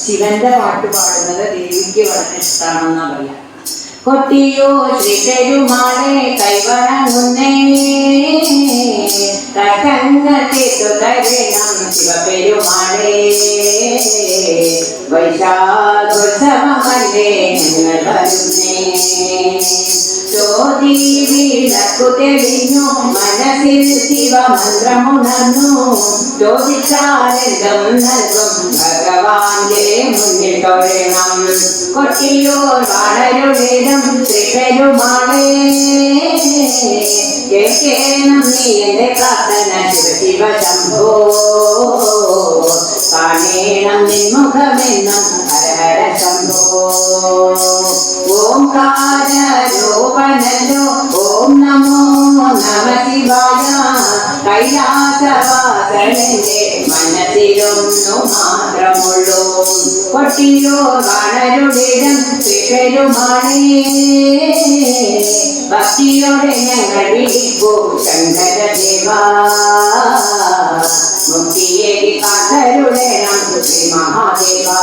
ശിവന്റെ പാട്ട് പാടുന്നത് ദേവിക്ക് വളരെ ഇഷ്ടമാണെന്നാ പറയാം. കൊട്ടിയോ ശ്രീപെരുമാളെ കൈവണങ്ങുന്നേ കരങ്ങത്തേത്തു തരണം ശിവപെരുമാളെ വൈശാഖോത്സവമല്ലേ ഞങ്ങൾ വരുന്നേ. ചോതി വിളക്കു തെളിഞ്ഞു മനസ്സിൽ ശിവമന്ത്രമുണർന്നു ചോദിച്ചാലെന്തും നൽകും ഭഗവാന്റെ മുന്നിൽ തൊഴണം. കൊട്ടിയോർ വാണരുടേതും ശ്രീപെരുമാളെ കേൾക്കേണം നീ എന്റെ പ്രാർത്ഥന ശിവ ശംഭോ കാണേണം നിൻമുഖമെന്നും ഹര ഹര ശംഭോ. ഓംകാരൂപനല്ലോ ഓം നമോ നമ ശിവായ കൈലാസവാസനന്റെ മനസ്സിലൊന്നു മാത്രമുള്ളൂ. കൊട്ടിയോ വാണരുടേതും ശ്രീപെരുമാളെ ഭക്തിയോടെ ഞങ്ങൾ വിളിപ്പൂ ശങ്കരദേവാ മുക്തിയേകി കാതരുടേണം ശ്രീ മഹാദേവാ.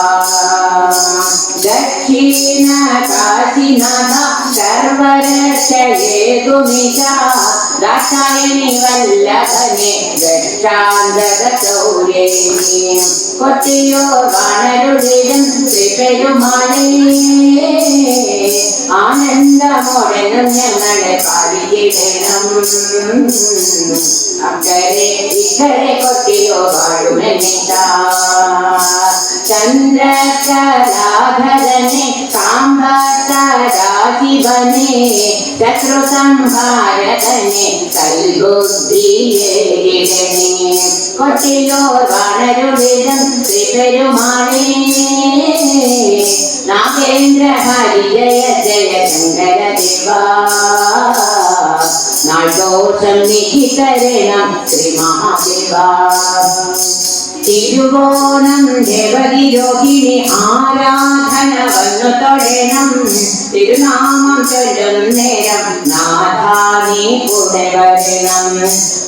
ദക്ഷിണ കാശിനാഥ സർവരക്ഷയേതുമിജ ദാക്ഷായണി വല്ലഭനെ ദക്ഷാന്തരൗരേ. കൊട്ടിയോ വാണരുടേതും ശ്രീപെരുമാളെ ആനന്ദമോടെന്നും ഞങ്ങളെ പാടിയിടണം. അക്കരെ ഇക്കരെ കൊട്ടിയോ വാഴുമെന്നിതാ ചന്ദ്രകലാധരനെ സാംബസദാശിവനെ ശത്രുസംഹാരകനെ കൽബുദ്ധിയേകിടനെ. കൊട്ടിയോ വാണരുടേതും ശ്രീപെരുമാളെ നാഗേന്ദ്ര ഹരി ജയ ജയ ശങ്കരദേവാ നാടോഷം നിഹിതരണം ശ്രീ മഹാദേവാ. തിരുവോണം ദേവതി രോഹിണി ആരാധന വന്നു തൊഴണം തിരുനാമം ചൊല്ലും നേരം നാഥാനി കൂടെ വരണം.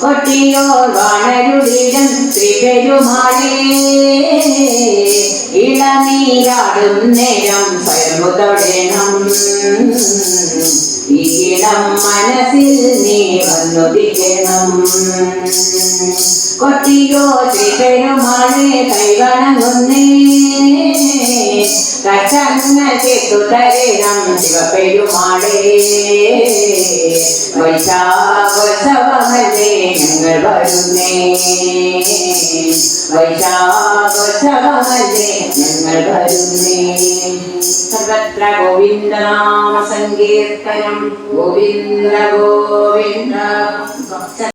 കൊട്ടിയോർ വാണരുടേതും ശ്രീപെരുമാളെ ഇളനീരാടും നേരം സ്വയംഭു തൊഴണം. ഈളം മനസ്സിൽ നീ വന്നുദിക്കണം. കൊട്ടിയോ ശ്രീപെരുമാളെ കൈവണങ്ങുന്നേ കച്ചങ്ങത്തേത്തു തരണം ശിവപെരുമാളെ വൈശാഖോത്സവമല്ലേ ഞങ്ങൾ വരുന്നേ വൈശാഖോത്സവമല്ലേ ഞങ്ങൾ വരുന്നേ. സർവത്ര ഗോവിന്ദനാമ സങ്കീർത്തനം ഗോവിന്ദ ഗോവിന്ദ.